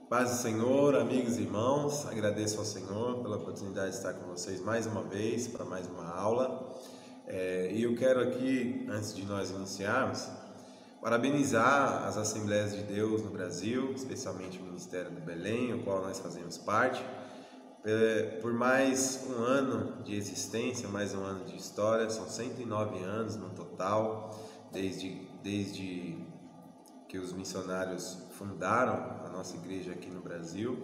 Paz do Senhor, amigos e irmãos, agradeço ao Senhor pela oportunidade de estar com vocês mais uma vez para mais uma aula. E eu quero aqui, antes de nós iniciarmos, parabenizar as Assembleias de Deus no Brasil, especialmente o Ministério do Belém, o qual nós fazemos parte, por mais um ano de existência, mais um ano de história. São 109 anos no total, desde que os missionários fundaram a nossa igreja aqui no Brasil,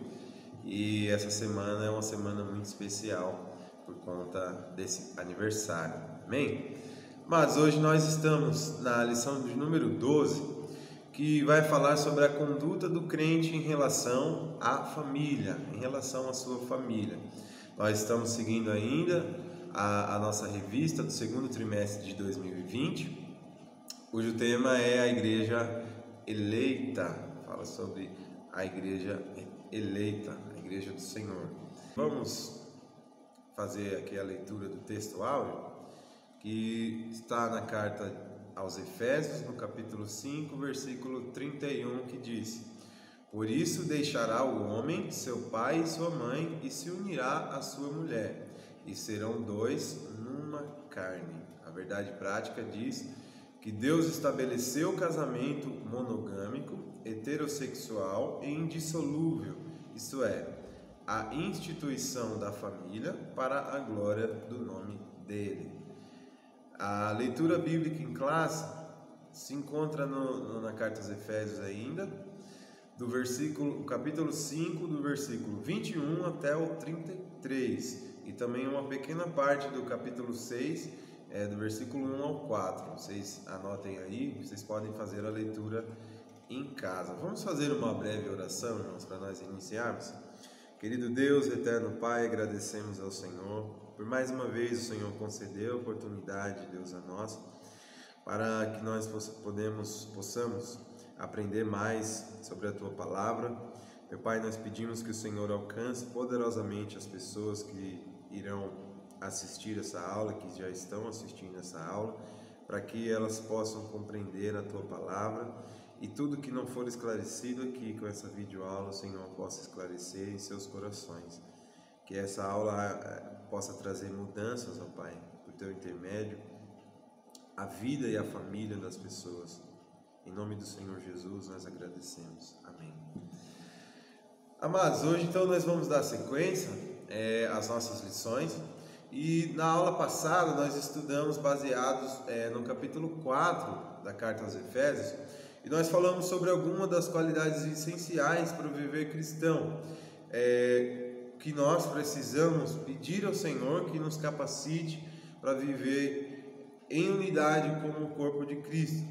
e essa semana é uma semana muito especial por conta desse aniversário, amém? Mas hoje nós estamos na lição de número 12, que vai falar sobre a conduta do crente em relação à família, em relação à sua família. Nós estamos seguindo ainda a nossa revista do segundo trimestre de 2020, cujo tema é a igreja eleita, fala sobre a igreja eleita, a igreja do Senhor. Vamos fazer aqui a leitura do texto áureo, que está na carta aos Efésios, no capítulo 5, versículo 31, que diz: Por isso deixará o homem seu pai e sua mãe, e se unirá à sua mulher, e serão dois numa carne. A verdade prática diz que Deus estabeleceu o casamento monogâmico, heterossexual e indissolúvel, isto é, a instituição da família para a glória do nome dele. A leitura bíblica em classe se encontra na carta aos Efésios ainda, do capítulo 5, do versículo 21 até o 33, e também uma pequena parte do capítulo 6, do versículo 1 ao 4. Vocês anotem aí, vocês podem fazer a leitura em casa. Vamos fazer uma breve oração, irmãos, para nós iniciarmos. Querido Deus, eterno Pai, agradecemos ao Senhor por mais uma vez o Senhor concedeu a oportunidade, Deus, a nós, para que nós possamos aprender mais sobre a Tua Palavra. Meu Pai, nós pedimos que o Senhor alcance poderosamente as pessoas que irão assistir essa aula, que já estão assistindo essa aula, para que elas possam compreender a Tua Palavra, e tudo que não for esclarecido aqui com essa videoaula, o Senhor possa esclarecer em seus corações. Que essa aula possa trazer mudanças, ó Pai, por Teu intermédio, a vida e a família das pessoas. Em nome do Senhor Jesus, nós agradecemos. Amém. Amados, hoje então nós vamos dar sequência às nossas lições. E na aula passada nós estudamos baseados no capítulo 4 da carta aos Efésios, e nós falamos sobre algumas das qualidades essenciais para o viver cristão, que nós precisamos pedir ao Senhor que nos capacite para viver em unidade como o corpo de Cristo.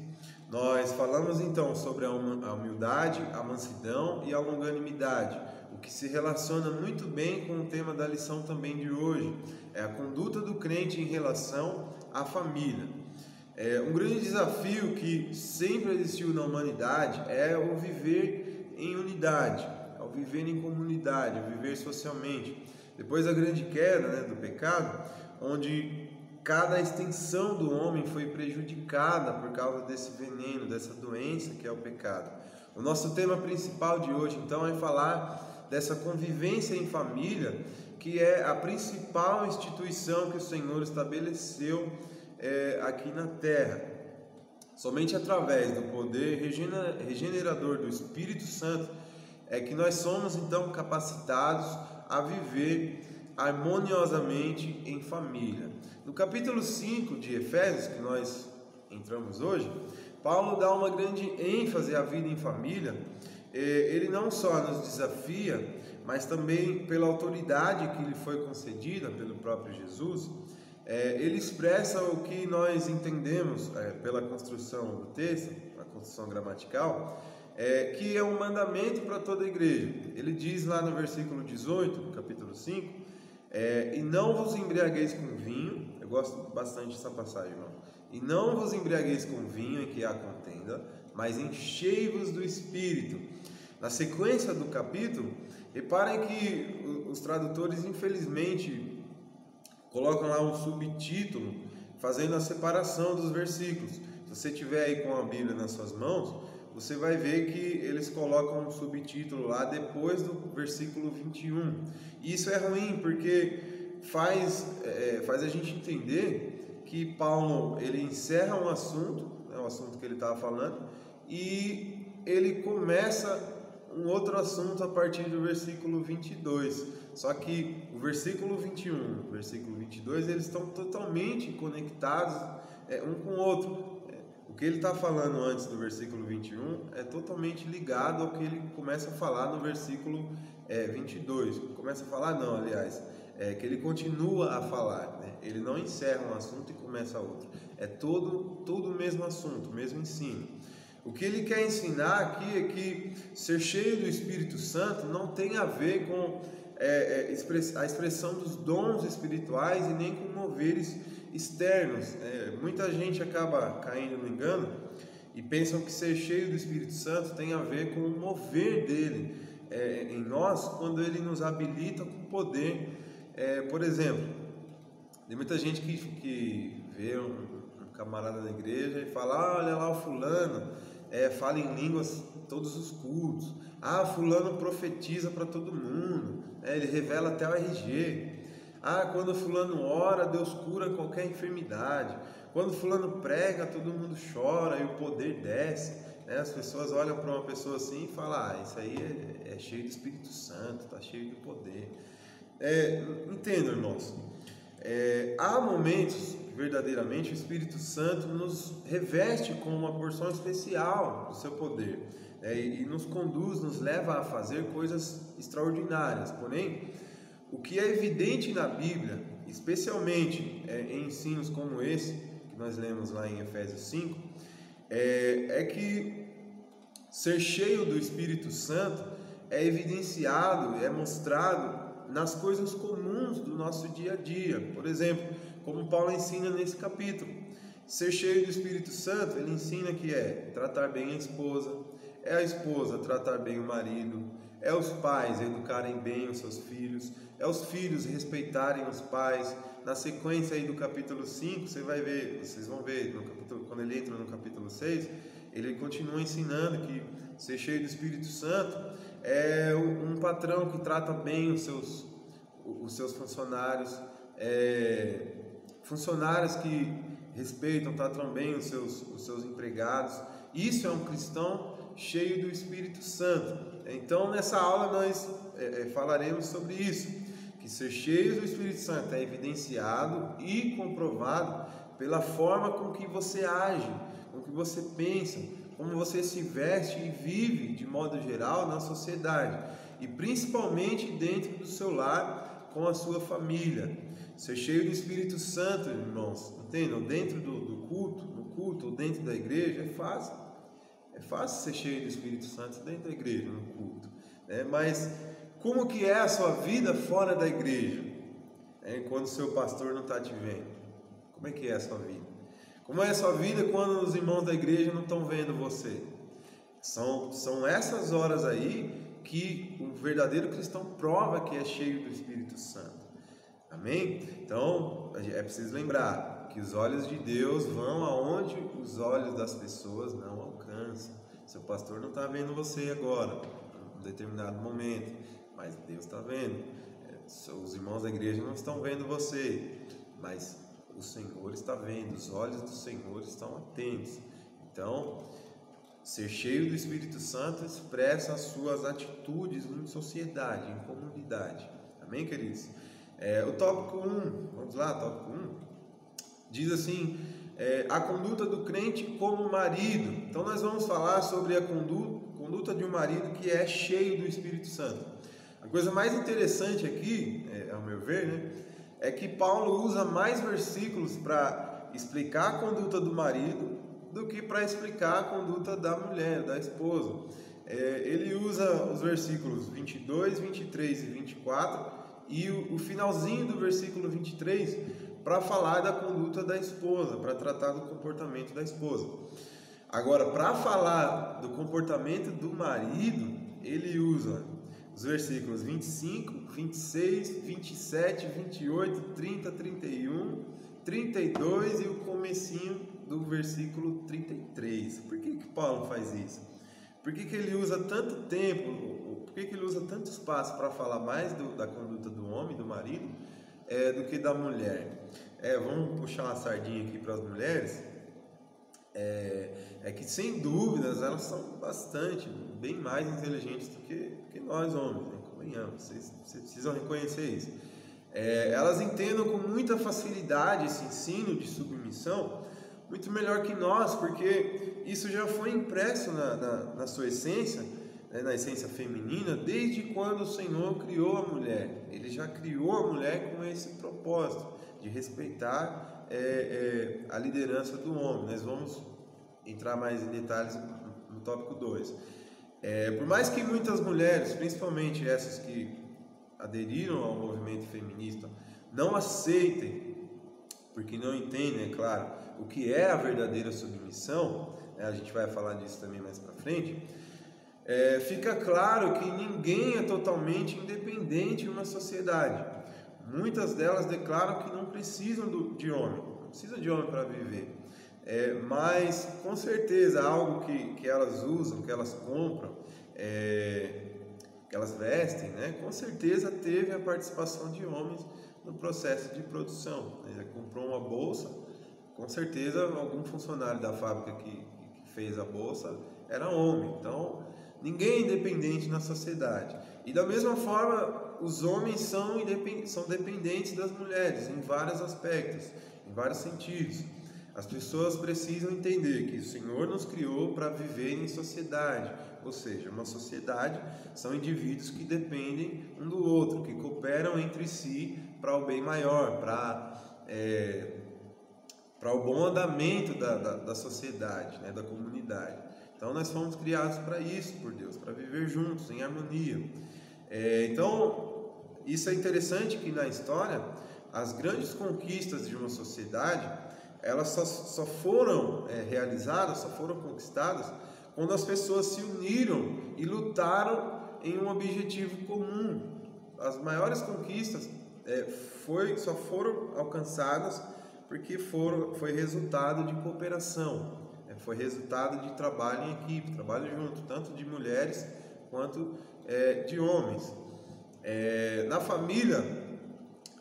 Nós falamos então sobre a humildade, a mansidão e a longanimidade, o que se relaciona muito bem com o tema da lição também de hoje, é a conduta do crente em relação à família. Um grande desafio que sempre existiu na humanidade é o viver em unidade, o viver em comunidade, o viver socialmente. Depois da grande queda, do pecado, onde cada extensão do homem foi prejudicada por causa desse veneno, dessa doença que é o pecado. O nosso tema principal de hoje, então, é falar dessa convivência em família, que é a principal instituição que o Senhor estabeleceu aqui na terra. Somente através do poder regenerador do Espírito Santo é que nós somos então capacitados a viver harmoniosamente em família. No capítulo 5 de Efésios, que nós entramos hoje, Paulo dá uma grande ênfase à vida em família. Ele não só nos desafia, mas também pela autoridade que lhe foi concedida pelo próprio Jesus, ele expressa o que nós entendemos pela construção do texto, a construção gramatical, que é um mandamento para toda a igreja. Ele diz lá no versículo 18, do capítulo 5, e não vos embriagueis com vinho. Eu gosto bastante dessa passagem, irmão. E não vos embriagueis com vinho em que há contenda, mas enchei-vos do Espírito. Na sequência do capítulo, reparem que os tradutores, infelizmente, colocam lá um subtítulo fazendo a separação dos versículos. Se você tiver aí com a Bíblia nas suas mãos, você vai ver que eles colocam um subtítulo lá depois do versículo 21. E isso é ruim, porque faz a gente entender que Paulo, ele encerra um assunto, né, o assunto que ele estava falando, e ele começa um outro assunto a partir do versículo 22. Só que o versículo 21 e o versículo 22, eles estão totalmente conectados um com o outro. O que ele está falando antes do versículo 21 é totalmente ligado ao que ele começa a falar no versículo 22. Começa a falar não, aliás, que ele continua a falar, né? Ele não encerra um assunto e começa outro. É todo o mesmo assunto, o mesmo ensino. O que ele quer ensinar aqui é que ser cheio do Espírito Santo não tem a ver com a expressão dos dons espirituais e nem com moveres externos. Muita gente acaba caindo no engano e pensam que ser cheio do Espírito Santo tem a ver com o mover dele em nós, quando ele nos habilita com poder. Por exemplo, tem muita gente que vê um camarada na igreja e fala: olha lá o fulano, fala em línguas todos os cultos, fulano profetiza para todo mundo, ele revela até o RG, quando fulano ora, Deus cura qualquer enfermidade, quando fulano prega, todo mundo chora e o poder desce, as pessoas olham para uma pessoa assim e falam: isso aí é cheio do Espírito Santo, está cheio de poder. Entendam, irmãos, há momentos que verdadeiramente o Espírito Santo nos reveste com uma porção especial do seu poder, e nos conduz, nos leva a fazer coisas extraordinárias. Porém, o que é evidente na Bíblia, especialmente em ensinos como esse que nós lemos lá em Efésios 5, é que ser cheio do Espírito Santo é evidenciado, é mostrado nas coisas comuns do nosso dia a dia. Por exemplo, como Paulo ensina nesse capítulo, ser cheio do Espírito Santo, ele ensina que tratar bem a esposa, a esposa tratar bem o marido, os pais educarem bem os seus filhos, os filhos respeitarem os pais. Na sequência aí do capítulo 5, vocês vão ver no capítulo, quando ele entra no capítulo 6, ele continua ensinando que ser cheio do Espírito Santo é um patrão que trata bem os seus funcionários, funcionários que respeitam, tratam bem os seus empregados. Isso é um cristão cheio do Espírito Santo. Então, nessa aula nós falaremos sobre isso, que ser cheio do Espírito Santo é evidenciado e comprovado pela forma com que você age, com que você pensa, como você se veste e vive de modo geral na sociedade, e principalmente dentro do seu lar, com a sua família. Ser cheio do Espírito Santo, irmãos, entendam? Dentro do culto, no culto ou dentro da igreja é fácil. É fácil ser cheio do Espírito Santo dentro da igreja, no culto, mas como que é a sua vida fora da igreja? Quando o seu pastor não está te vendo, como é que é a sua vida? Como é a sua vida quando os irmãos da igreja não estão vendo você? São essas horas aí que o verdadeiro cristão prova que é cheio do Espírito Santo. Amém? Então, é preciso lembrar que os olhos de Deus vão aonde os olhos das pessoas não alcançam. Seu pastor não está vendo você agora, em um determinado momento, mas Deus está vendo. Os irmãos da igreja não estão vendo você, mas o Senhor está vendo, os olhos do Senhor estão atentos. Então, ser cheio do Espírito Santo expressa as suas atitudes em sociedade, em comunidade. Amém, queridos? O tópico 1, vamos lá, tópico 1, diz assim: a conduta do crente como marido. Então nós vamos falar sobre a conduta de um marido que é cheio do Espírito Santo. A coisa mais interessante aqui, ao meu ver, é que Paulo usa mais versículos para explicar a conduta do marido do que para explicar a conduta da mulher, da esposa. Ele usa os versículos 22, 23 e 24 e o finalzinho do versículo 23 para falar da conduta da esposa, para tratar do comportamento da esposa. Agora, para falar do comportamento do marido, ele usa os versículos 25, 26, 27, 28, 30, 31, 32 e o comecinho do versículo 33. Por que Paulo faz isso? Por que ele usa tanto tempo, por que ele usa tanto espaço para falar mais da conduta do homem, do marido, do que da mulher? Vamos puxar uma sardinha aqui para as mulheres. Que sem dúvidas elas são bem mais inteligentes do que nós homens, né? Convenhamos, vocês precisam reconhecer isso. Elas entendem com muita facilidade esse ensino de submissão, muito melhor que nós, porque isso já foi impresso na sua essência, né, na essência feminina, desde quando o Senhor criou a mulher. Ele já criou a mulher com esse propósito de respeitar a liderança do homem. Nós vamos entrar mais em detalhes no tópico 2. Por mais que muitas mulheres, principalmente essas que aderiram ao movimento feminista, não aceitem, porque não entendem, é claro, o que é a verdadeira submissão, né? A gente vai falar disso também mais para frente. Fica claro que ninguém é totalmente independente em uma sociedade. Muitas delas declaram que não precisam de homem, não precisam de homem para viver. Mas com certeza algo que elas usam, que elas compram, que elas vestem, né? Com certeza teve a participação de homens no processo de produção. Comprou uma bolsa, com certeza algum funcionário da fábrica que fez a bolsa era homem. Então ninguém é independente na sociedade. E da mesma forma, os homens são dependentes das mulheres em vários aspectos, em vários sentidos. As pessoas precisam entender que o Senhor nos criou para viver em sociedade, ou seja, uma sociedade são indivíduos que dependem um do outro, que cooperam entre si para o bem maior, para o bom andamento da sociedade, né, da comunidade. Então nós fomos criados para isso por Deus, para viver juntos, em harmonia. Então isso é interessante que na história as grandes conquistas de uma sociedade, elas só foram realizadas, só foram conquistadas quando as pessoas se uniram e lutaram em um objetivo comum. As maiores conquistas só foram alcançadas porque foi resultado de cooperação, foi resultado de trabalho em equipe, trabalho junto, tanto de mulheres quanto de homens. Na família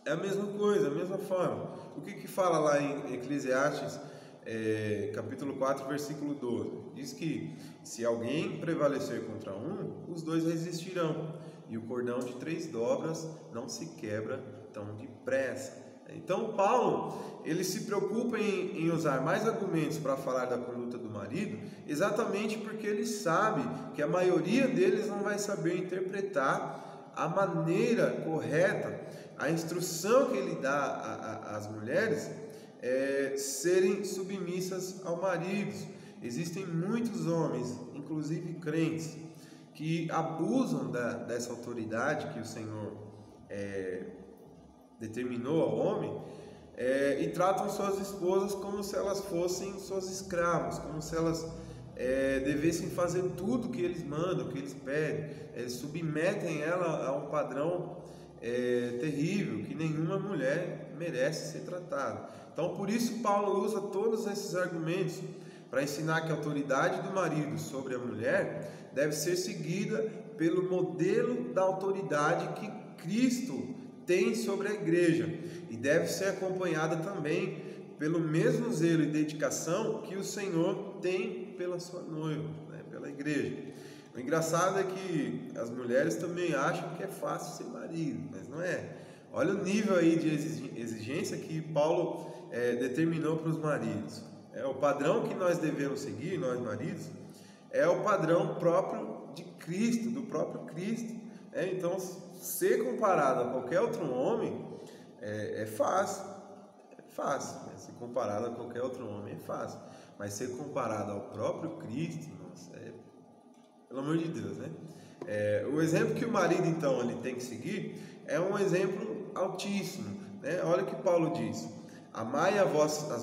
é a mesma coisa, a mesma forma. O que fala lá em Eclesiastes, capítulo 4, versículo 12? Diz que se alguém prevalecer contra um, os dois resistirão, e o cordão de 3 dobras não se quebra tão depressa. Então Paulo, ele se preocupa em usar mais argumentos para falar da conduta do marido, exatamente porque ele sabe que a maioria deles não vai saber interpretar a maneira correta, a instrução que ele dá às mulheres serem submissas ao marido. Existem muitos homens, inclusive crentes, que abusam dessa autoridade que o Senhor determinou ao homem, e tratam suas esposas como se elas fossem suas escravas, como se elas devessem fazer tudo o que eles mandam, o que eles pedem. Eles submetem ela a um padrão terrível, que nenhuma mulher merece ser tratada. Então por isso Paulo usa todos esses argumentos para ensinar que a autoridade do marido sobre a mulher deve ser seguida pelo modelo da autoridade que Cristo tem sobre a igreja, e deve ser acompanhada também pelo mesmo zelo e dedicação que o Senhor tem pela sua noiva, né, pela igreja. O engraçado é que as mulheres também acham que é fácil ser marido, mas não é. Olha o nível aí de exigência que Paulo determinou para os maridos. O padrão que nós devemos seguir, nós maridos, é o padrão próprio de Cristo, do próprio Cristo. Então, ser comparado a qualquer outro homem é fácil, né? Ser comparado a qualquer outro homem é fácil, mas ser comparado ao próprio Cristo, nossa, pelo amor de Deus, né? O exemplo que o marido então ele tem que seguir é um exemplo altíssimo, né? Olha o que Paulo diz: amai as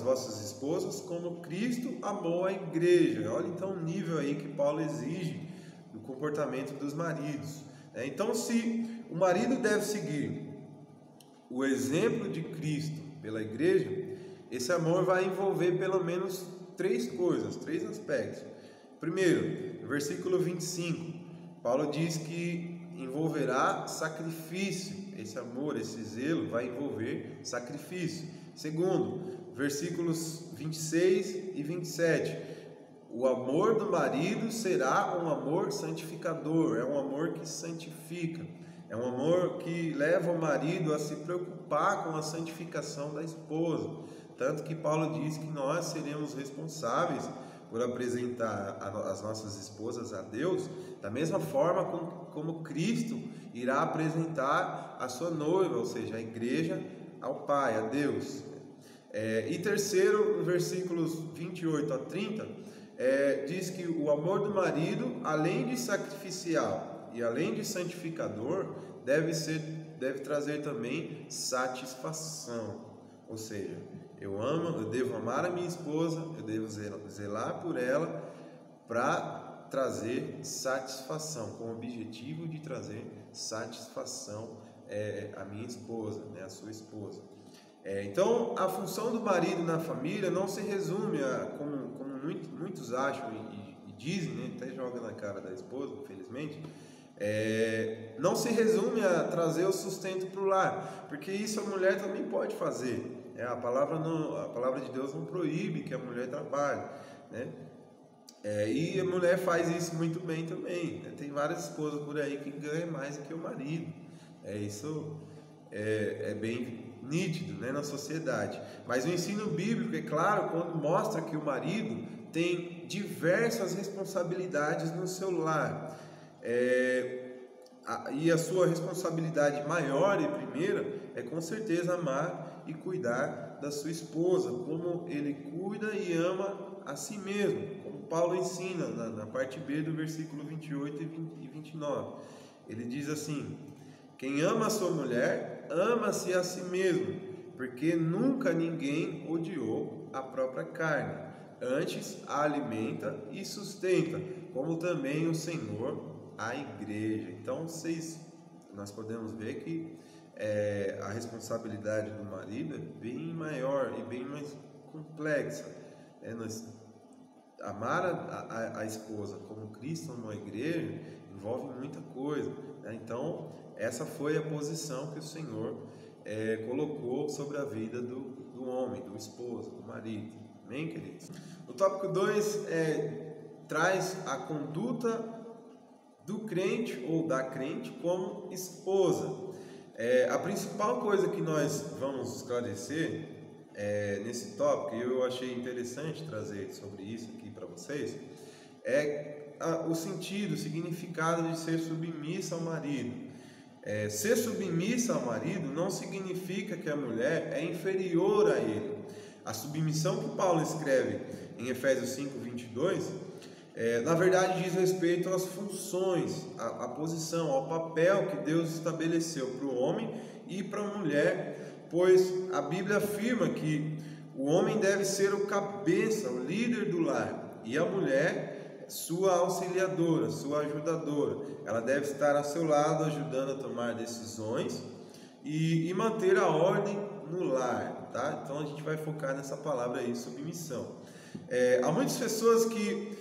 vossas esposas como Cristo amou a igreja. Olha então o nível aí que Paulo exige do comportamento dos maridos. Então, se o marido deve seguir o exemplo de Cristo pela igreja, esse amor vai envolver pelo menos 3 coisas, 3 aspectos. Primeiro, No versículo 25, Paulo diz que envolverá sacrifício. Esse amor, esse zelo vai envolver sacrifício. Segundo, versículos 26 e 27, o amor do marido será um amor santificador, é um amor que santifica, é um amor que leva o marido a se preocupar com a santificação da esposa. Tanto que Paulo diz que nós seremos responsáveis por apresentar as nossas esposas a Deus, da mesma forma como Cristo irá apresentar a sua noiva, ou seja, a igreja, ao Pai, a Deus. E terceiro, versículos 28 a 30, diz que o amor do marido, além de sacrificial e além de santificador, deve trazer também satisfação. Ou seja, eu devo amar a minha esposa, eu devo zelar por ela para trazer satisfação, com o objetivo de trazer satisfação à minha esposa, né, à sua esposa. Então, a função do marido na família não se resume como muitos acham e dizem, né, até joga na cara da esposa, infelizmente, não se resume a trazer o sustento para o lar, porque isso a mulher também pode fazer. A palavra de Deus não proíbe que a mulher trabalhe, né? E a mulher faz isso muito bem também, né? Tem várias esposas por aí que ganham mais do que o marido. Isso é bem nítido, né, na sociedade. Mas o ensino bíblico, é claro, quando mostra que o marido tem diversas responsabilidades no seu lar. E a sua responsabilidade maior e primeira é com certeza amar e cuidar da sua esposa, como ele cuida e ama a si mesmo, como Paulo ensina na parte B do versículo 28 e 29. Ele diz assim: quem ama a sua mulher, ama-se a si mesmo, porque nunca ninguém odiou a própria carne, antes a alimenta e sustenta, como também o Senhor a igreja. Então nós podemos ver que a responsabilidade do marido é bem maior e bem mais complexa. Amar a esposa como Cristo amou a igreja envolve muita coisa, né? Então essa foi a posição que o Senhor colocou sobre a vida do homem, do esposo, do marido. Amém, queridos? O tópico 2 traz a conduta do crente ou da crente como esposa. A principal coisa que nós vamos esclarecer nesse tópico, e eu achei interessante trazer sobre isso aqui para vocês, o sentido, o significado de ser submissa ao marido. Ser submissa ao marido não significa que a mulher é inferior a ele. A submissão que Paulo escreve em Efésios 5:22, na verdade diz respeito às funções, à posição, ao papel que Deus estabeleceu para o homem e para a mulher, pois a Bíblia afirma que o homem deve ser o cabeça, o líder do lar, e a mulher sua auxiliadora, sua ajudadora. Ela deve estar ao seu lado, ajudando a tomar decisões e manter a ordem no lar, tá? Então a gente vai focar nessa palavra aí, submissão. Há muitas pessoas que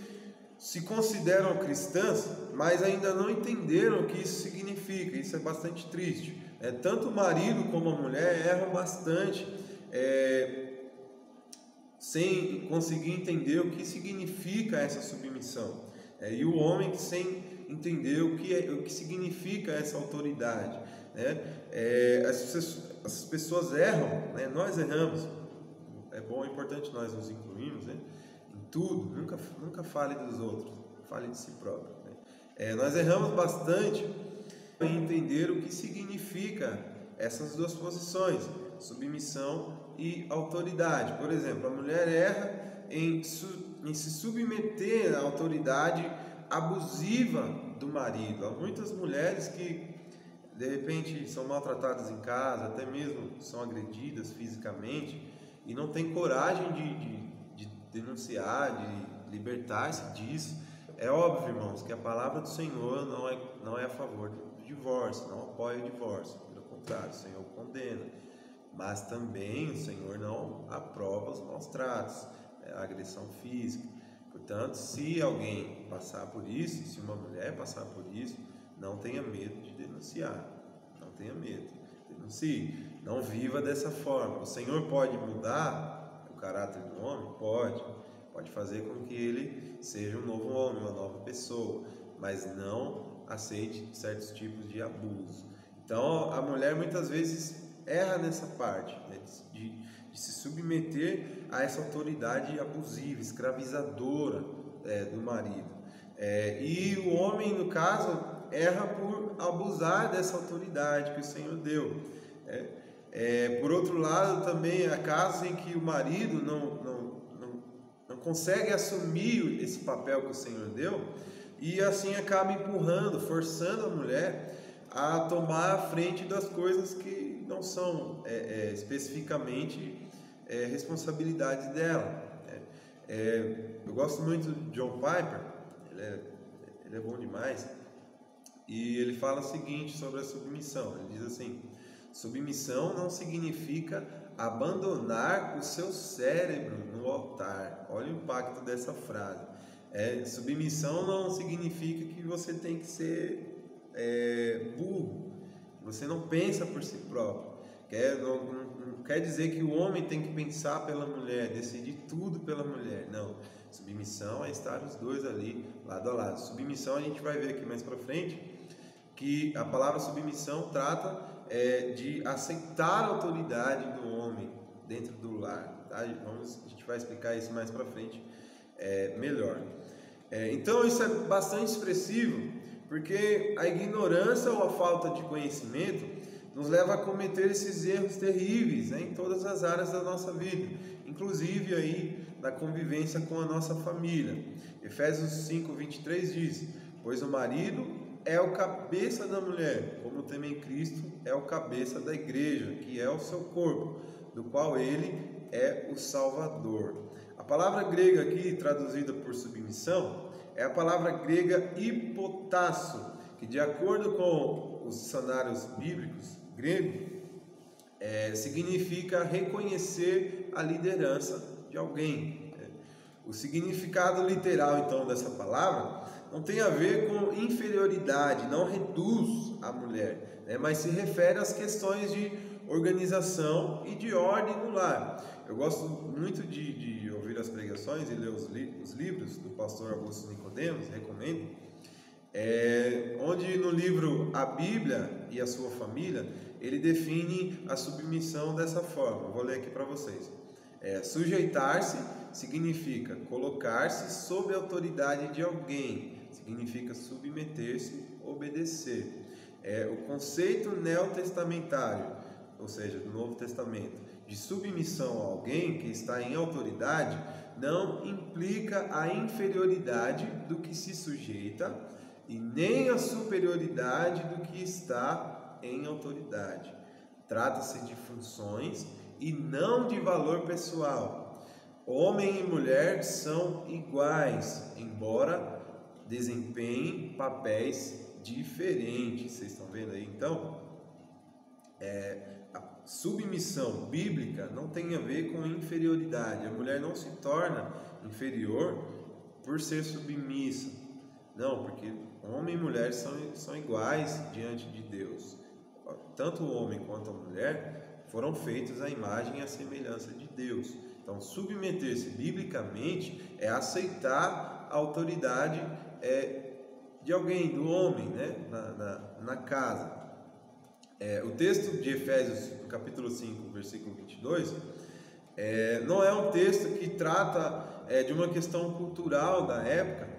se consideram cristãs, mas ainda não entenderam o que isso significa. Isso é bastante triste. Tanto o marido como a mulher erram bastante, sem conseguir entender o que significa essa submissão, e o homem sem entender o que significa essa autoridade, né? As pessoas erram, né? Nós erramos. É importante nós nos incluirmos, né, em tudo. Nunca fale dos outros, fale de si próprio, né? Nós erramos bastante em entender o que significa essas duas posições, submissão e autoridade. Por exemplo, a mulher erra em se submeter à autoridade abusiva do marido. Há muitas mulheres que de repente são maltratadas em casa, até mesmo são agredidas fisicamente e não têm coragem de denunciar, de libertar-se disso. É óbvio, irmãos, que a palavra do Senhor não é a favor do divórcio, não apoia o divórcio. Pelo contrário, o Senhor condena. Mas também o Senhor não aprova os maus tratos, a agressão física, Portanto, se alguém passar por isso, se uma mulher passar por isso, não tenha medo de denunciar. Não tenha medo. Denuncie. Não viva dessa forma. O Senhor pode mudar o caráter do homem? Pode. Pode fazer com que ele seja um novo homem, uma nova pessoa. Mas não aceite certos tipos de abuso. Então, a mulher muitas vezes erra nessa parte, né, de se submeter a essa autoridade abusiva, escravizadora do marido. E o homem, no caso, erra por abusar dessa autoridade que o Senhor deu. Por outro lado, também há casos em que o marido não consegue assumir esse papel que o Senhor deu e assim acaba empurrando, forçando a mulher a tomar a frente das coisas que não são especificamente responsabilidade dela. Eu gosto muito de John Piper, ele é bom demais, e ele fala o seguinte sobre a submissão. Ele diz assim: submissão não significa abandonar o seu cérebro no altar. Olha o impacto dessa frase. Submissão não significa que você tem que ser burro, você não pensa por si próprio. Não quer dizer que o homem tem que pensar pela mulher, decidir tudo pela mulher. Não. Submissão é estar os dois ali, lado a lado. Submissão, a gente vai ver aqui mais para frente, que a palavra submissão trata de aceitar a autoridade do homem dentro do lar. Tá? A gente vai explicar isso mais para frente melhor. Então isso é bastante expressivo, porque a ignorância ou a falta de conhecimento nos leva a cometer esses erros terríveis, em todas as áreas da nossa vida, inclusive aí na convivência com a nossa família. Efésios 5:23 diz: pois o marido é o cabeça da mulher, como também Cristo é o cabeça da igreja, que é o seu corpo, do qual ele é o Salvador. A palavra grega aqui, traduzida por submissão, é a palavra grega hipotasso, que de acordo com os dicionários bíblicos grego, significa reconhecer a liderança de alguém. O significado literal, então, dessa palavra não tem a ver com inferioridade, não reduz a mulher, mas se refere às questões de organização e de ordem no lar. Eu gosto muito de ouvir as pregações e ler os livros do pastor Augusto Nicodemos, recomendo, onde no livro A Bíblia e a Sua Família, ele define a submissão dessa forma. Eu vou ler aqui para vocês. Sujeitar-se significa colocar-se sob a autoridade de alguém, significa submeter-se, obedecer. O conceito neotestamentário, ou seja, do Novo Testamento, de submissão a alguém que está em autoridade, não implica a inferioridade do que se sujeita e nem a superioridade do que está em autoridade. Trata-se de funções e não de valor pessoal. Homem e mulher são iguais, embora desempenhem papéis diferentes. Vocês estão vendo aí? Então, a submissão bíblica não tem a ver com inferioridade. A mulher não se torna inferior por ser submissa. Não, porque homem e mulher são iguais diante de Deus. Tanto o homem quanto a mulher foram feitos à imagem e à semelhança de Deus. Então, submeter-se biblicamente é aceitar a autoridade de alguém, do homem, na casa. O texto de Efésios, capítulo 5, versículo 22, não é um texto que trata de uma questão cultural da época,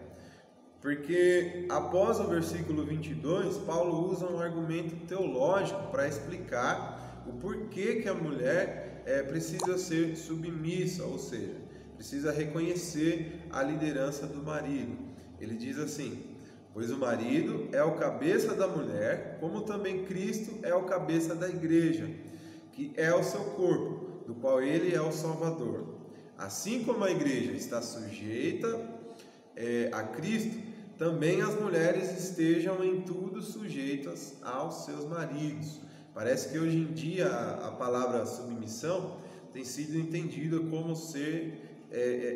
porque após o versículo 22, Paulo usa um argumento teológico para explicar o porquê que a mulher precisa ser submissa, ou seja, precisa reconhecer a liderança do marido. Ele diz assim: pois o marido é o cabeça da mulher, como também Cristo é o cabeça da igreja, que é o seu corpo, do qual ele é o Salvador. Assim como a igreja está sujeita a Cristo, também as mulheres estejam em tudo sujeitas aos seus maridos. Parece que hoje em dia a palavra submissão tem sido entendida como ser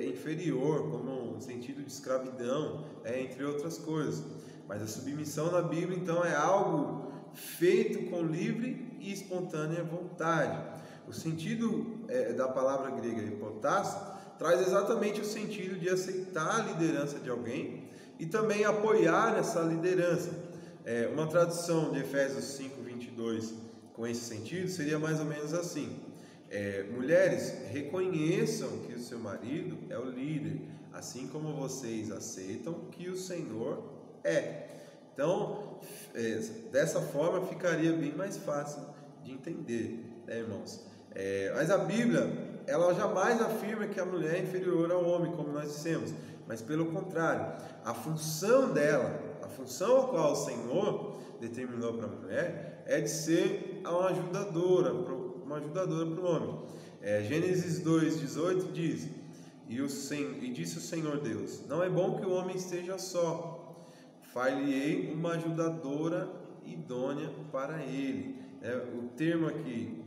inferior, como um sentido de escravidão, entre outras coisas. Mas a submissão na Bíblia, então, é algo feito com livre e espontânea vontade. O sentido da palavra grega hipotasso traz exatamente o sentido de aceitar a liderança de alguém e também apoiar essa liderança. Uma tradução de Efésios 5:22 com esse sentido seria mais ou menos assim: mulheres, reconheçam que o seu marido é o líder, assim como vocês aceitam que o Senhor é. Então, dessa forma ficaria bem mais fácil de entender, né, irmãos? Mas a Bíblia, ela jamais afirma que a mulher é inferior ao homem, como nós dissemos, mas pelo contrário, a função dela, a função a qual o Senhor determinou para a mulher é de ser uma ajudadora para o homem. Gênesis 2:18 diz: e disse o Senhor Deus: não é bom que o homem esteja só, far-lhe-ei uma ajudadora idônea para ele. O termo aqui,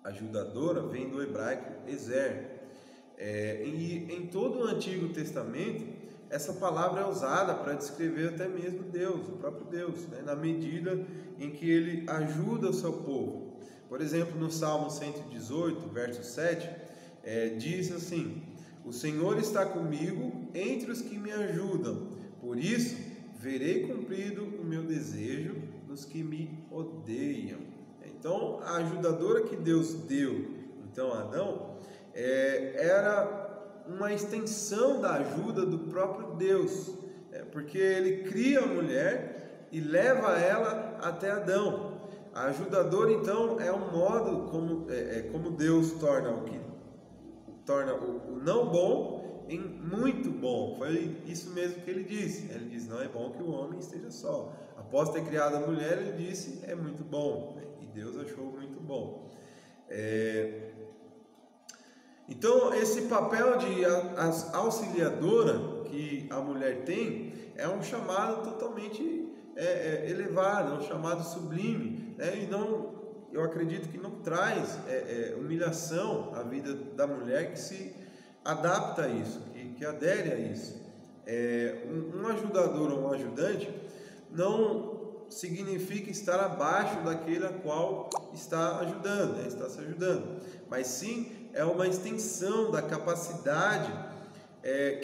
ajudadora, vem do hebraico ezer. E em todo o Antigo Testamento, essa palavra é usada para descrever até mesmo Deus, o próprio Deus, né, na medida em que Ele ajuda o seu povo. Por exemplo, no Salmo 118, verso 7, diz assim: o Senhor está comigo entre os que me ajudam, por isso verei cumprido o meu desejo nos que me odeiam. Então, a ajudadora que Deus deu, então, a Adão, era uma extensão da ajuda do próprio Deus, porque ele cria a mulher e leva ela até Adão. A ajudadora, então, é um modo como Deus torna o não bom em muito bom. Foi isso mesmo que ele disse. Ele diz: não é bom que o homem esteja só. Após ter criado a mulher, ele disse: é muito bom. E Deus achou muito bom. Então, esse papel de auxiliadora que a mulher tem é um chamado totalmente elevado, é um chamado sublime, e não, eu acredito que não traz humilhação à vida da mulher que se adapta a isso, que adere a isso. Um ajudador ou um ajudante não significa estar abaixo daquele a qual está ajudando, está se ajudando, mas sim é uma extensão da capacidade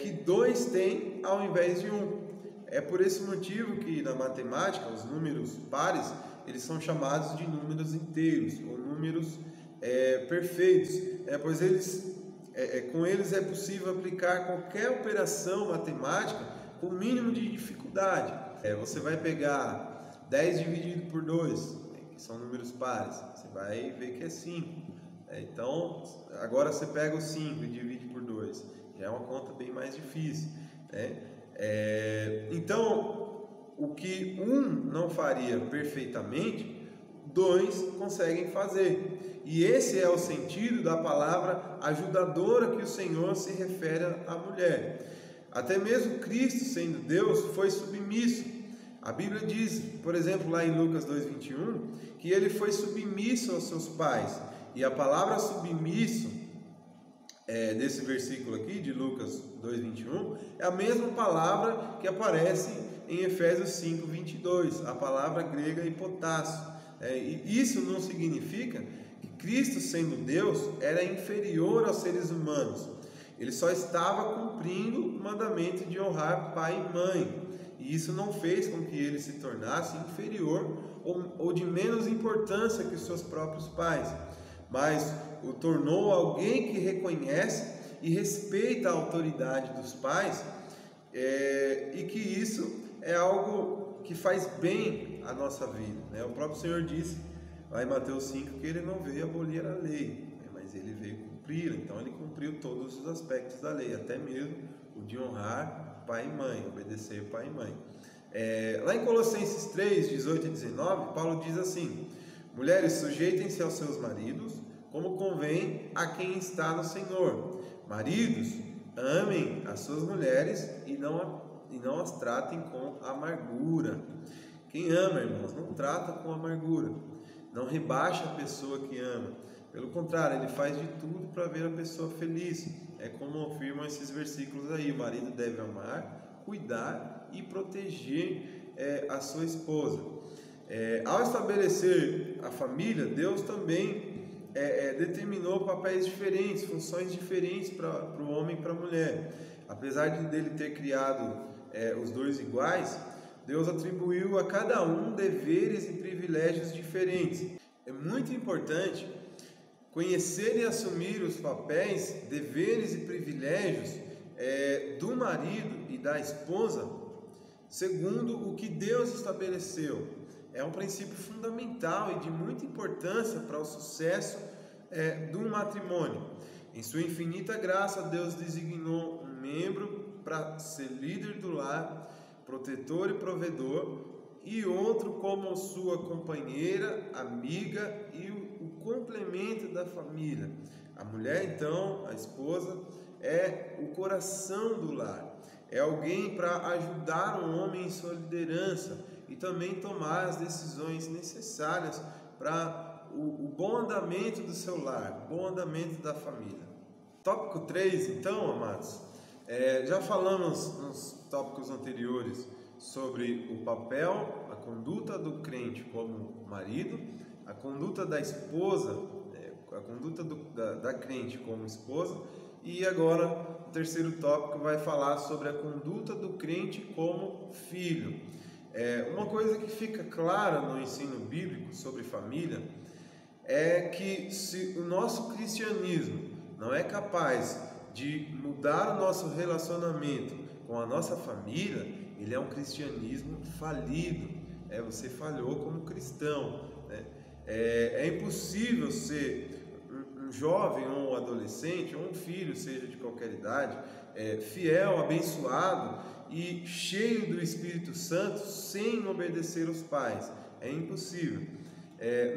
que dois têm ao invés de um. É por esse motivo que na matemática os números pares eles são chamados de números inteiros ou números perfeitos, pois com eles é possível aplicar qualquer operação matemática com o mínimo de dificuldade. Você vai pegar 10 dividido por 2, que são números pares, você vai ver que é 5. Então, agora você pega o 5 e divide por 2, já é uma conta bem mais difícil, né? Então, o que um não faria perfeitamente, dois conseguem fazer. E esse é o sentido da palavra ajudadora que o Senhor se refere à mulher. Até mesmo Cristo, sendo Deus, foi submisso. A Bíblia diz, por exemplo, lá em Lucas 2:21, que ele foi submisso aos seus pais. E a palavra submisso, desse versículo aqui, de Lucas 2:21, é a mesma palavra que aparece em Efésios 5:22, a palavra grega hipotasso. E isso não significa que Cristo, sendo Deus, era inferior aos seres humanos. Ele só estava cumprindo o mandamento de honrar pai e mãe. E isso não fez com que ele se tornasse inferior ou de menos importância que os seus próprios pais, mas o tornou alguém que reconhece e respeita a autoridade dos pais, e que isso é algo que faz bem à nossa vida, né? O próprio Senhor disse lá em Mateus 5 que ele não veio abolir a lei, mas ele veio cumprir. Então ele cumpriu todos os aspectos da lei, até mesmo o de honrar pai e mãe, obedecer pai e mãe. Lá em Colossenses 3:18 e 19, Paulo diz assim: mulheres, sujeitem-se aos seus maridos, como convém a quem está no Senhor. Maridos, amem as suas mulheres e não as tratem com amargura. Quem ama, irmãos, não trata com amargura, não rebaixa a pessoa que ama, Pelo contrário, ele faz de tudo para ver a pessoa feliz. É como afirmam esses versículos aí: o marido deve amar, cuidar e proteger a sua esposa. Ao estabelecer a família, Deus também determinou papéis diferentes, funções diferentes para o homem e para a mulher. Apesar de dele ter criado os dois iguais, Deus atribuiu a cada um deveres e privilégios diferentes. É muito importante conhecer e assumir os papéis, deveres e privilégios do marido e da esposa, segundo o que Deus estabeleceu. É um princípio fundamental e de muita importância para o sucesso do matrimônio. Em sua infinita graça, Deus designou um membro para ser líder do lar, protetor e provedor, e outro como sua companheira, amiga e o complemento da família. A mulher, então, a esposa, é o coração do lar. É alguém para ajudar o homem em sua liderança e também tomar as decisões necessárias para o bom andamento do seu lar, bom andamento da família. Tópico 3, então, amados, já falamos nos tópicos anteriores sobre o papel, a conduta do crente como marido, a conduta da esposa, a conduta da crente como esposa, e agora o terceiro tópico vai falar sobre a conduta do crente como filho. Uma coisa que fica clara no ensino bíblico sobre família é que se o nosso cristianismo não é capaz de mudar o nosso relacionamento com a nossa família, ele é um cristianismo falido. Você falhou como cristão, né? É impossível ser um jovem ou um adolescente ou um filho, seja de qualquer idade, fiel, abençoado e cheio do Espírito Santo sem obedecer os pais. É impossível.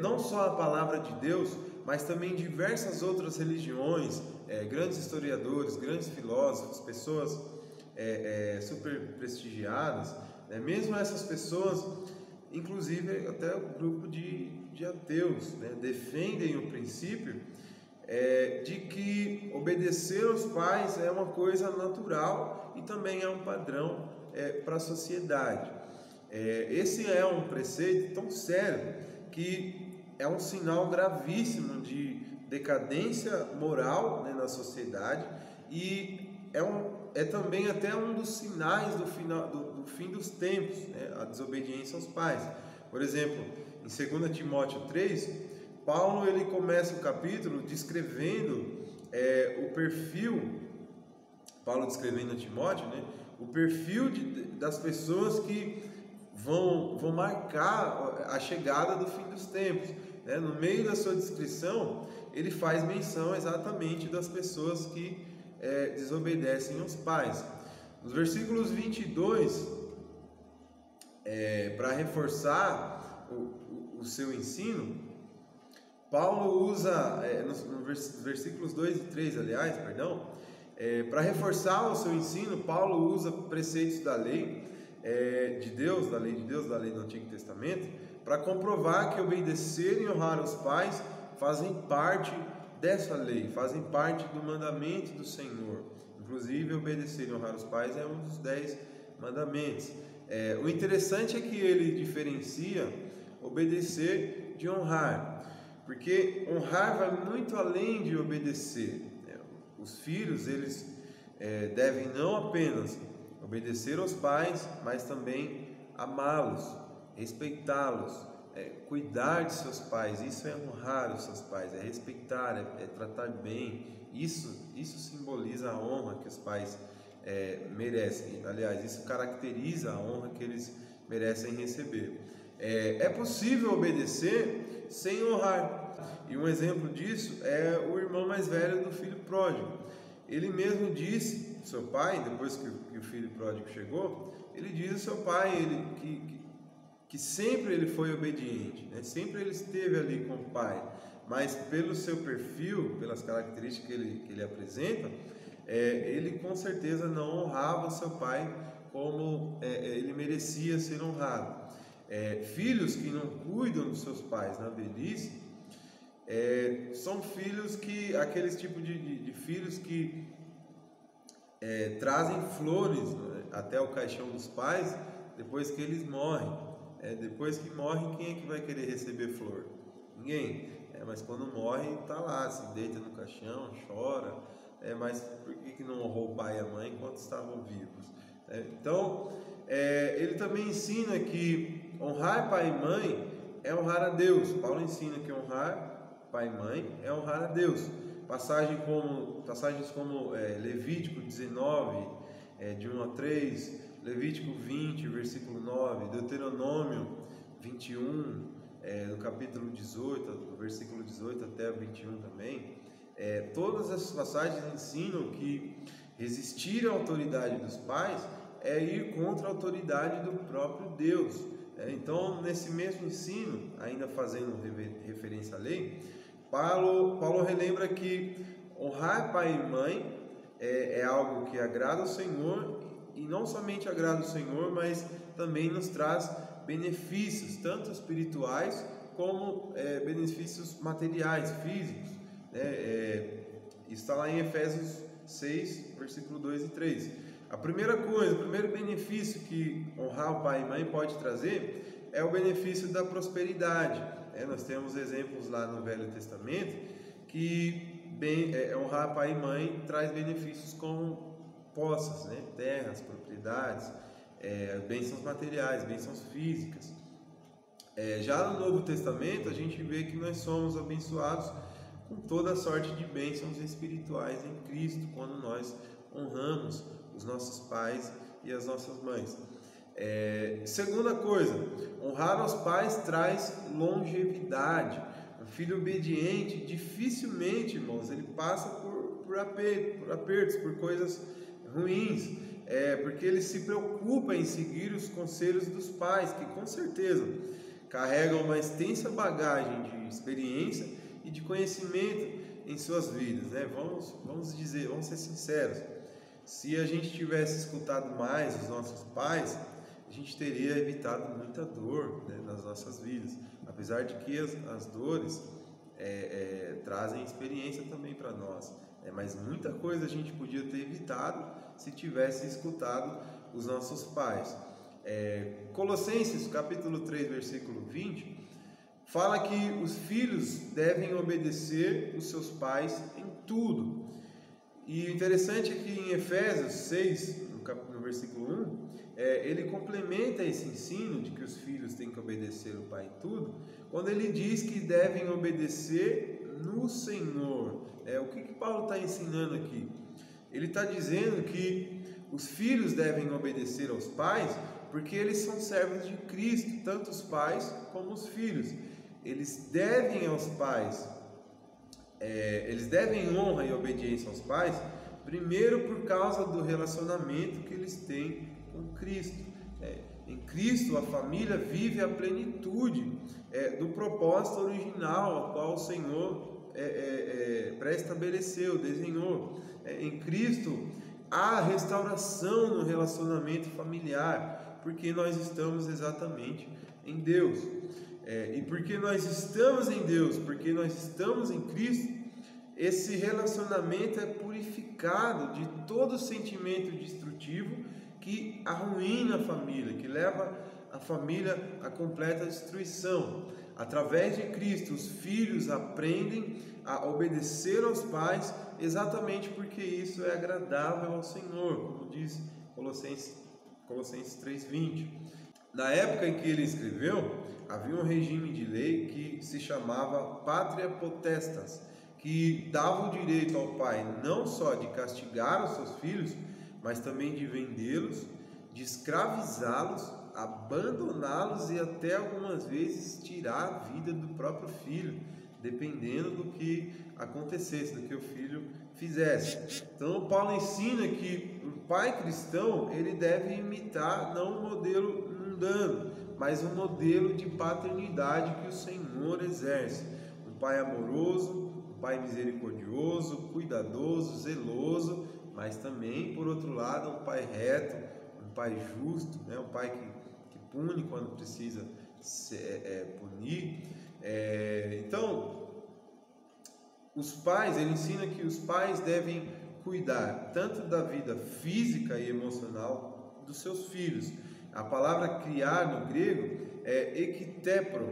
Não só a palavra de Deus, mas também diversas outras religiões, grandes historiadores, grandes filósofos, pessoas super prestigiadas, mesmo essas pessoas, inclusive até o grupo de ateus, defendem o princípio de que obedecer aos pais é uma coisa natural e também é um padrão para a sociedade. Esse é um preceito tão sério que é um sinal gravíssimo de decadência moral na sociedade e é também até um dos sinais do fim dos tempos, a desobediência aos pais. Por exemplo, em 2 Timóteo 3, Paulo ele começa o capítulo descrevendo o perfil, Paulo descrevendo a Timóteo, o perfil das pessoas que vão marcar a chegada do fim dos tempos. No meio da sua descrição, ele faz menção exatamente das pessoas que desobedecem aos pais. Nos versículos 22, para reforçar o seu ensino, Paulo usa, nos versículos 2 e 3, aliás, para reforçar o seu ensino, Paulo usa preceitos da lei de Deus, da lei do Antigo Testamento, para comprovar que obedecer e honrar os pais fazem parte dessa lei, fazem parte do mandamento do Senhor. Inclusive, obedecer e honrar os pais é um dos 10 mandamentos. O interessante é que ele diferencia obedecer de honrar, porque honrar vai muito além de obedecer. Os filhos, eles devem não apenas obedecer aos pais, mas também amá-los, respeitá-los, cuidar de seus pais. Isso é honrar os seus pais, é respeitar, é tratar bem. Isso simboliza a honra que os pais merecem. Aliás, isso caracteriza a honra que eles merecem receber. É possível obedecer sem honrar. E um exemplo disso é o irmão mais velho do filho pródigo. Ele mesmo disse, seu pai, depois que o filho pródigo chegou, ele diz ao seu pai que sempre ele foi obediente, sempre ele esteve ali com o pai, mas pelo seu perfil, pelas características que ele apresenta, ele com certeza não honrava seu pai como ele merecia ser honrado. Filhos que não cuidam dos seus pais na velhice, são filhos que, aqueles tipos de filhos que trazem flores, né, até o caixão dos pais depois que eles morrem. Depois que morrem, quem é que vai querer receber flor? Ninguém. Mas quando morre, está lá, se deita no caixão, chora. Mas por que não honrou o pai e a mãe enquanto estavam vivos? Então, ele também ensina que honrar pai e mãe é honrar a Deus. Paulo ensina que honrar pai e mãe é honrar a Deus. Passagens como Levítico 19, de 1 a 3, Levítico 20, versículo 9, Deuteronômio 21, no capítulo 18, do versículo 18 até 21 também. Todas essas passagens ensinam que resistir à autoridade dos pais é ir contra a autoridade do próprio Deus. Então, nesse mesmo ensino, ainda fazendo referência à lei, Paulo relembra que honrar pai e mãe é algo que agrada ao Senhor, e não somente agrada ao Senhor, mas também nos traz benefícios, tanto espirituais como benefícios materiais, físicos. Isso está lá em Efésios 6, versículo 2 e 3. A primeira coisa, o primeiro benefício que honrar o pai e mãe pode trazer é o benefício da prosperidade. Nós temos exemplos lá no Velho Testamento que honrar pai e mãe traz benefícios como posses, terras, propriedades, bênçãos materiais, bênçãos físicas. Já no Novo Testamento a gente vê que nós somos abençoados com toda sorte de bênçãos espirituais em Cristo, quando nós honramos os nossos pais e as nossas mães. Segunda coisa, honrar os pais traz longevidade. Um filho obediente dificilmente, irmãos, ele passa por apertos, por coisas ruins, porque ele se preocupa em seguir os conselhos dos pais, que com certeza carregam uma extensa bagagem de experiência e de conhecimento em suas vidas. Vamos ser sinceros, se a gente tivesse escutado mais os nossos pais, a gente teria evitado muita dor nas nossas vidas, apesar de que as dores trazem experiência também para nós. Mas muita coisa a gente podia ter evitado se tivesse escutado os nossos pais. Colossenses capítulo 3, versículo 20, fala que os filhos devem obedecer os seus pais em tudo. E o interessante é que em Efésios 6, no versículo 1, ele complementa esse ensino de que os filhos têm que obedecer o pai em tudo, quando ele diz que devem obedecer no Senhor. O que Paulo está ensinando aqui? Ele está dizendo que os filhos devem obedecer aos pais porque eles são servos de Cristo, tanto os pais como os filhos. Eles devem aos pais, eles devem honra e obediência aos pais, primeiro por causa do relacionamento que eles têm com Cristo. Em Cristo a família vive a plenitude do propósito original ao qual o Senhor pré-estabeleceu, desenhou. Em Cristo há restauração no relacionamento familiar, porque nós estamos exatamente em Deus. E porque nós estamos em Deus, porque nós estamos em Cristo, esse relacionamento é purificado de todo sentimento destrutivo que arruína a família, que leva a família à completa destruição. Através de Cristo, os filhos aprendem a obedecer aos pais, exatamente porque isso é agradável ao Senhor, como diz Colossenses 3:20. Na época em que ele escreveu, havia um regime de lei que se chamava Pátria Potestas, que dava o direito ao pai não só de castigar os seus filhos, mas também de vendê-los, de escravizá-los, abandoná-los e até algumas vezes tirar a vida do próprio filho, dependendo do que acontecesse, do que o filho fizesse. Então Paulo ensina que o pai cristão ele deve imitar não um modelo mundano, mas um modelo de paternidade que o Senhor exerce. Um pai amoroso, um pai misericordioso, cuidadoso, zeloso, mas também, por outro lado, um pai reto, um pai justo, um pai que pune quando precisa punir. Então, ele ensina que os pais devem cuidar tanto da vida física e emocional dos seus filhos. A palavra criar no grego é equitrefo,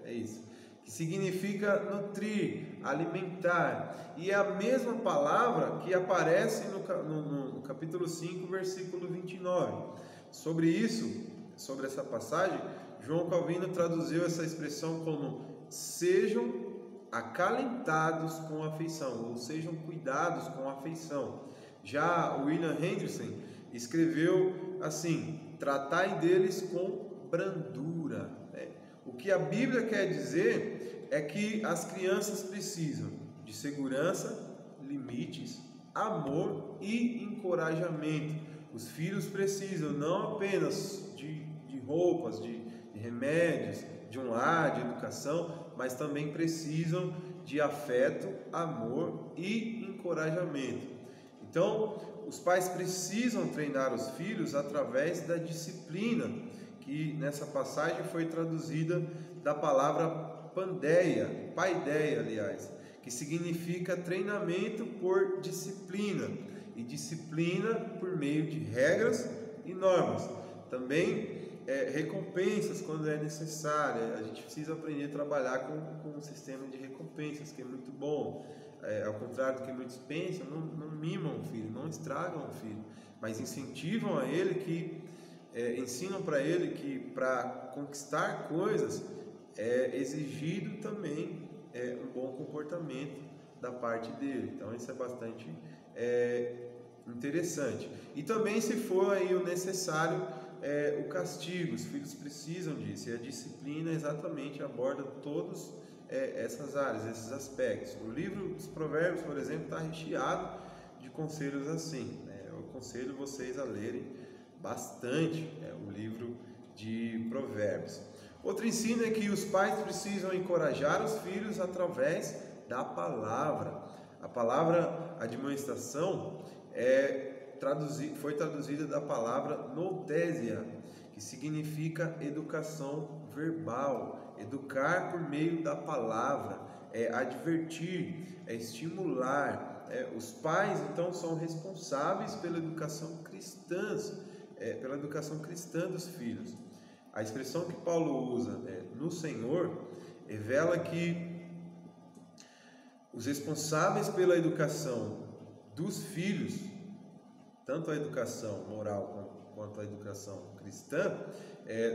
é isso, que significa nutrir, alimentar, e é a mesma palavra que aparece no capítulo 5, versículo 29. Sobre essa passagem, João Calvino traduziu essa expressão como sejam acalentados com afeição, ou sejam cuidados com afeição. Já William Hendrickson escreveu assim: tratai deles com brandura. O que a Bíblia quer dizer é que as crianças precisam de segurança, limites, amor e encorajamento. Os filhos precisam não apenas de roupas, de remédios, de um lar, de educação, mas também precisam de afeto, amor e encorajamento. Então, os pais precisam treinar os filhos através da disciplina, que nessa passagem foi traduzida da palavra paideia, aliás, que significa treinamento por disciplina, e disciplina por meio de regras e normas. Também recompensas quando é necessário. A gente precisa aprender a trabalhar com um sistema de recompensas, que é muito bom. Ao contrário do que muitos pensam, não mimam o filho, não estragam o filho, mas incentivam a ele, ensinam para ele que para conquistar coisas é exigido também um bom comportamento da parte dele. Então isso é bastante interessante. E também, se for aí o necessário, o castigo, os filhos precisam disso, e a disciplina exatamente aborda todas essas áreas, esses aspectos. O livro dos Provérbios, por exemplo, está recheado de conselhos assim. Eu aconselho vocês a lerem bastante o livro de Provérbios. Outro ensino é que os pais precisam encorajar os filhos através da palavra. A palavra admoestação foi traduzida da palavra noutésia, que significa educação verbal, educar por meio da palavra, advertir, estimular. Os pais, então, são responsáveis pela educação cristã, dos filhos. A expressão que Paulo usa no Senhor revela que os responsáveis pela educação dos filhos, tanto a educação moral quanto a educação cristã,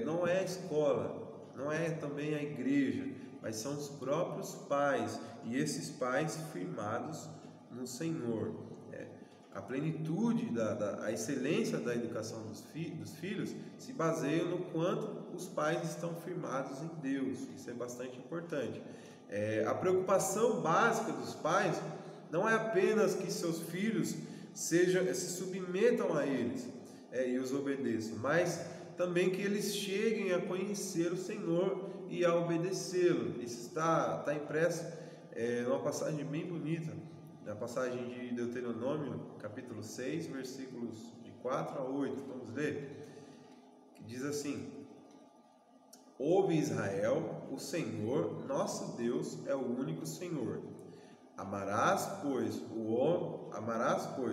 não é a escola, não é também a igreja, mas são os próprios pais, e esses pais firmados no Senhor. A plenitude, a excelência da educação dos filhos se baseia no quanto os pais estão firmados em Deus. Isso é bastante importante. A preocupação básica dos pais não é apenas que seus filhos se submetam a eles e os obedeçam, mas também que eles cheguem a conhecer o Senhor e a obedecê-lo. Isso está impresso numa passagem bem bonita, na passagem de Deuteronômio, capítulo 6, versículos de 4 a 8. Vamos ler? Que diz assim: ouve, Israel, o Senhor nosso Deus é o único Senhor. Amarás, pois,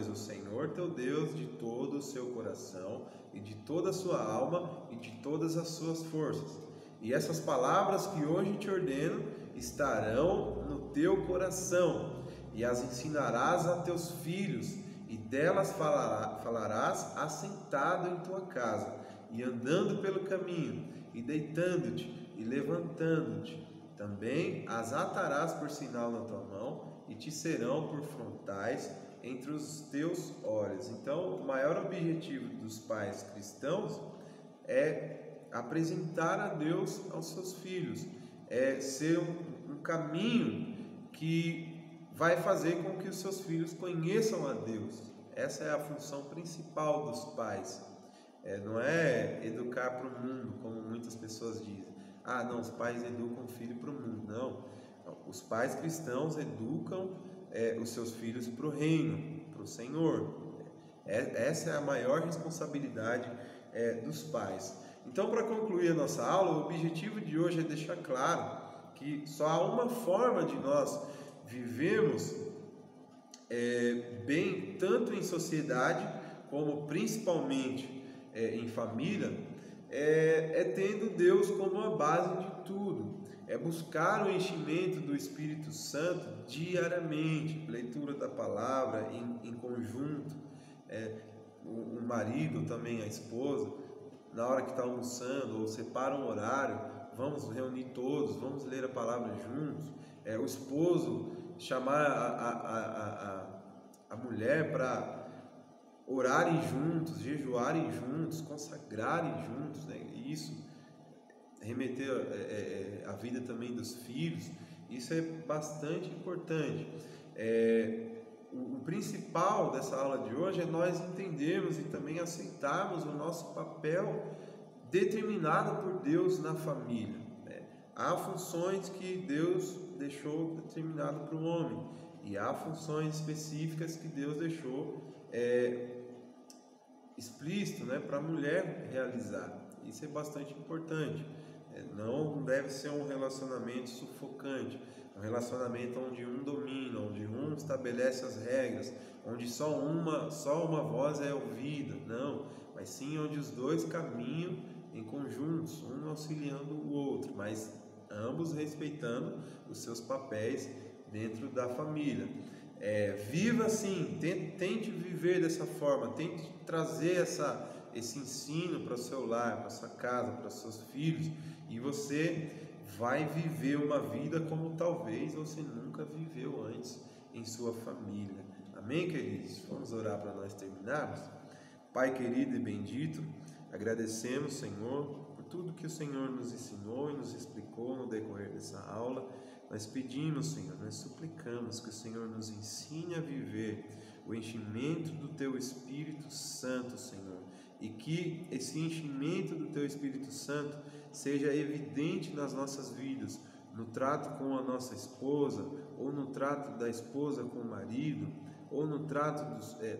o Senhor teu Deus de todo o seu coração e de toda a sua alma e de todas as suas forças. E essas palavras que hoje te ordeno estarão no teu coração, e as ensinarás a teus filhos, e delas falarás assentado em tua casa, e andando pelo caminho, e deitando-te e levantando-te. Também as atarás por sinal na tua mão, e te serão por frontais entre os teus olhos. Então, o maior objetivo dos pais cristãos é apresentar a Deus aos seus filhos, ser um caminho que vai fazer com que os seus filhos conheçam a Deus. Essa é a função principal dos pais. Não é educar para o mundo, como muitas pessoas dizem. Não, os pais educam o filho para o mundo. Não, os pais cristãos educam os seus filhos para o reino, para o Senhor. Essa é a maior responsabilidade dos pais. Então, para concluir a nossa aula, o objetivo de hoje é deixar claro que só há uma forma de nós vivermos bem, tanto em sociedade como principalmente em família, tendo Deus como a base de tudo, é buscar o enchimento do Espírito Santo diariamente, leitura da palavra em conjunto, o marido também, a esposa, na hora que está almoçando, ou separa um horário, vamos reunir todos, vamos ler a palavra juntos, o esposo chamar a mulher para orarem juntos, jejuarem juntos, consagrarem juntos, né? E isso remeter a vida também dos filhos, isso é bastante importante. O principal dessa aula de hoje é nós entendermos e também aceitarmos o nosso papel determinado por Deus na família, né? Há funções que Deus deixou determinado para o homem e há funções específicas que Deus deixou explícito, né, para a mulher realizar. Isso é bastante importante. Não deve ser um relacionamento sufocante, um relacionamento onde um domina, onde um estabelece as regras, onde só uma voz é ouvida, não, mas sim onde os dois caminham em conjuntos, um auxiliando o outro, mas ambos respeitando os seus papéis dentro da família. Viva assim, tente viver dessa forma, tente trazer esse ensino para o seu lar, para a sua casa, para os seus filhos, e você vai viver uma vida como talvez você nunca viveu antes em sua família. Amém, queridos? Vamos orar para nós terminarmos? Pai querido e bendito, agradecemos, Senhor, por tudo que o Senhor nos ensinou e nos explicou no decorrer dessa aula. Nós pedimos, Senhor, nós suplicamos que o Senhor nos ensine a viver o enchimento do Teu Espírito Santo, Senhor, e que esse enchimento do Teu Espírito Santo seja evidente nas nossas vidas, no trato com a nossa esposa, ou no trato da esposa com o marido, ou no trato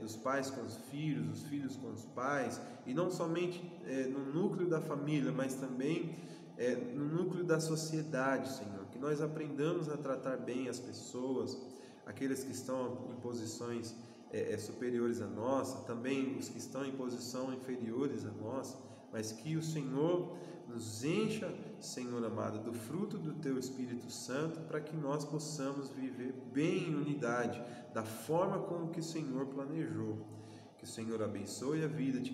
dos pais com os filhos, dos filhos com os pais, e não somente no núcleo da família, mas também no núcleo da sociedade, Senhor, que nós aprendamos a tratar bem as pessoas, aqueles que estão em posições superiores a nossa, também os que estão em posição inferiores a nossa, mas que o Senhor nos encha, Senhor amado, do fruto do Teu Espírito Santo, para que nós possamos viver bem em unidade, da forma como que o Senhor planejou. Que o Senhor abençoe a vida de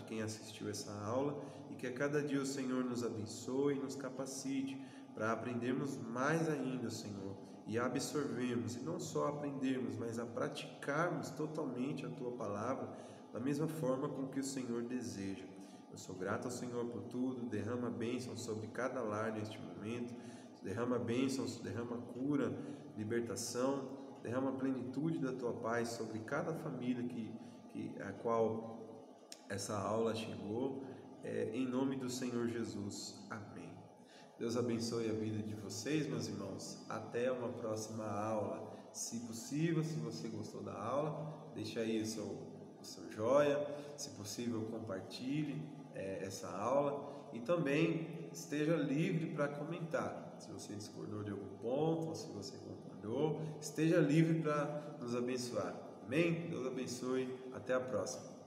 quem assistiu essa aula, e que a cada dia o Senhor nos abençoe e nos capacite para aprendermos mais ainda, Senhor, e absorvermos, e não só aprendermos, mas a praticarmos totalmente a Tua palavra, da mesma forma com que o Senhor deseja. Eu sou grato ao Senhor por tudo. Derrama bênçãos sobre cada lar neste momento, derrama bênçãos, derrama cura, libertação, derrama plenitude da Tua paz sobre cada família a qual essa aula chegou, em nome do Senhor Jesus. Amém. Deus abençoe a vida de vocês, meus irmãos. Até uma próxima aula. Se possível, se você gostou da aula, deixa aí o seu joia. Se possível, compartilhe essa aula, e também esteja livre para comentar. Se você discordou de algum ponto, ou se você concordou, esteja livre para nos abençoar. Amém? Deus abençoe. Até a próxima.